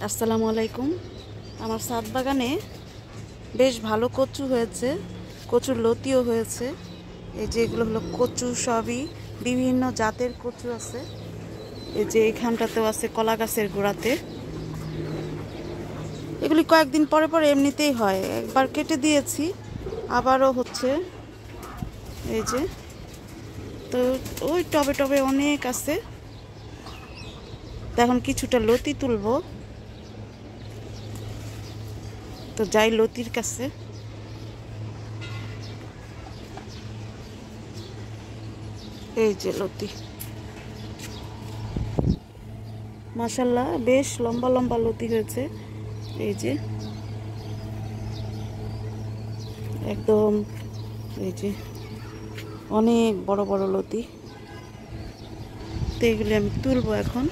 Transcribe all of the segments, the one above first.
আসসালামু আলাইকুম। আমার ছাদ বাগানে বেশ ভালো কচু হয়েছে, কচুর লতিও হয়েছে। এই যে এগুলো হলো কচু, সবই বিভিন্ন জাতের কচু আছে। এই যে এখানটাতেও আছে কলা গাছের গোড়াতে। এগুলি কয়েকদিন পরে পরে এমনিতেই হয়, একবার কেটে দিয়েছি, আবারও হচ্ছে। এই যে তো ওই টবে টবে অনেক আছে। এখন কিছুটা লতি তুলবো, তো যাই লতির কাছে। এই যে লতি, মাশাআল্লাহ বেশ লম্বা লম্বা লতি হয়েছে। এই যে একদম, এই যে অনেক বড় বড় লতি। তো এগুলি আমি তুলবো এখন।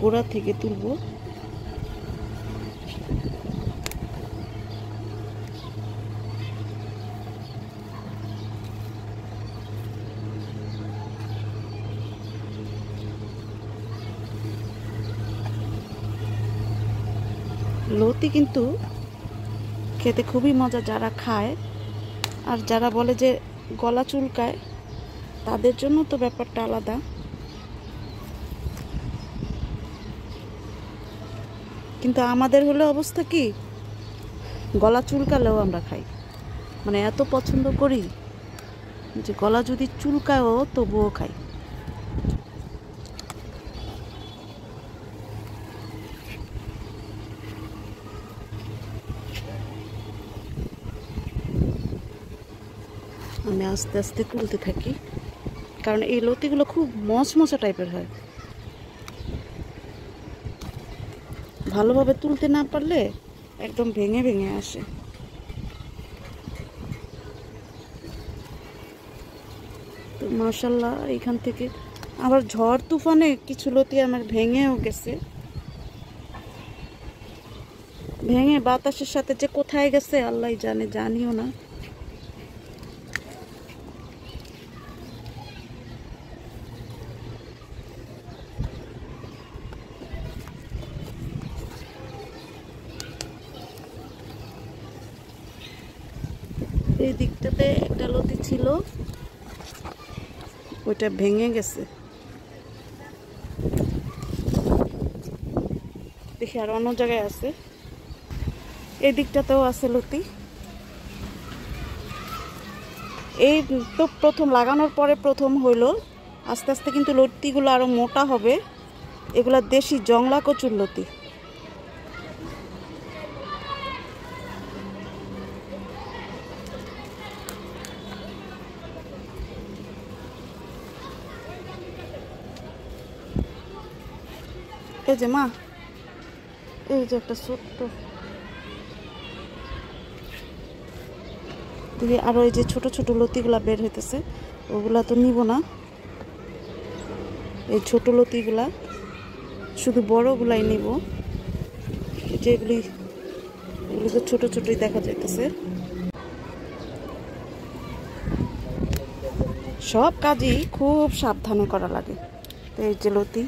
গোড়া থেকে তুলবো। লতি কিন্তু খেতে খুবই মজা, যারা খায়। আর যারা বলে যে গলা চুলকায়, তাদের জন্য তো ব্যাপারটা আলাদা। কিন্তু আমাদের হলে অবস্থা কি, গলা চুলকালেও আমরা খাই, মানে এত পছন্দ করি যে গলা যদি চুলকায়ও তবুও খাই। আমি আস্তে আস্তে তুলতে থাকি, কারণ এই লতিগুলো খুব মচমচা টাইপের হয়। ভালোভাবে তুলতে না পারলে একদম ভেঙে ভেঙে আসে। তো মাশাআল্লাহ এখান থেকে আবার ঝড় তুফানে কিছু লতি আমার ভেঙেও গেছে। ভেঙে বাতাসের সাথে যে কোথায় গেছে আল্লাহ জানে, জানিও না। এই দিকটাতে একটা লতি ছিল, ওইটা ভেঙে গেছে। দেখি আর অন্য জায়গায় আছে। এই দিকটাতেও আছে লতি। এই তো প্রথম লাগানোর পরে প্রথম হইলো, আস্তে আস্তে কিন্তু লতিগুলো আরো মোটা হবে। এগুলা দেশি জংলা কচুর লতি। এই যে মা, এই যে একটা ছোট্ট, আরো এই যে ছোট ছোট লতিগুলা বের হইতেছে, ওগুলা তো নিব না। এই ছোট লতিগুলা, শুধু বড়গুলাই নিব। যেগুলি, এগুলি তো ছোট ছোটই দেখা যাইতেছে। সব কাজই খুব সাবধানে করা লাগে। তো এই যে লতি,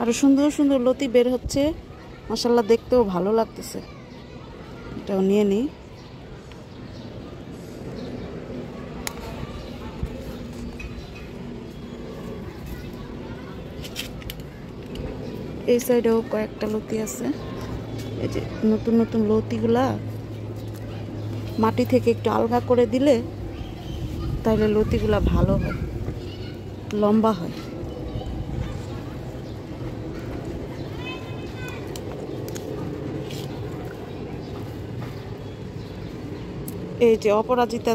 আরো সুন্দর সুন্দর লতি বের হচ্ছে, মাশাআল্লাহ দেখতেও ভালো লাগতেছে। এটাও নিয়ে নিই। এই সাইডেও কয়েকটা লতি আছে। এই যে নতুন নতুন লতিগুলা মাটি থেকে একটু আলগা করে দিলে তাহলে লতিগুলা ভালো হয়, লম্বা হয়। এই যে অপরাজিতা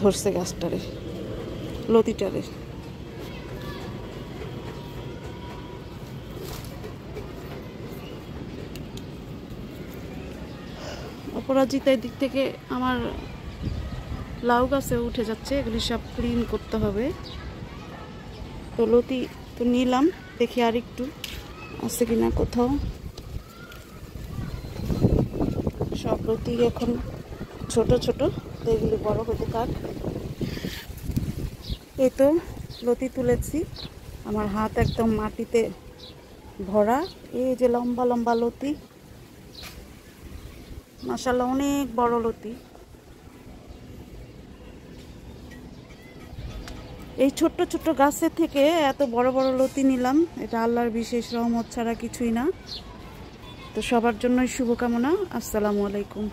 ধরছে গাছটারে, লতিটারে। অপরাজিতার দিক থেকে আমার লাউ গাছে উঠে যাচ্ছে, এগুলি সব ক্লিন করতে হবে। তো লতি তো নিলাম, দেখি আর একটু আছে কিনা কোথাও। সব লতি এখন ছোট ছোট, তো এগুলি বড় হতে থাক। এই তো লতি তুলেছি, আমার হাত একদম মাটিতে ভরা। এই যে লম্বা লম্বা লতি, মাশাআল্লাহ অনেক বড় লতি। এই ছোট্ট ছোট্ট গাছের থেকে এত বড় বড় লতি নিলাম, এটা আল্লাহর বিশেষ রহমত ছাড়া কিছুই না। তো সবার জন্যই শুভকামনা। আসসালামু আলাইকুম।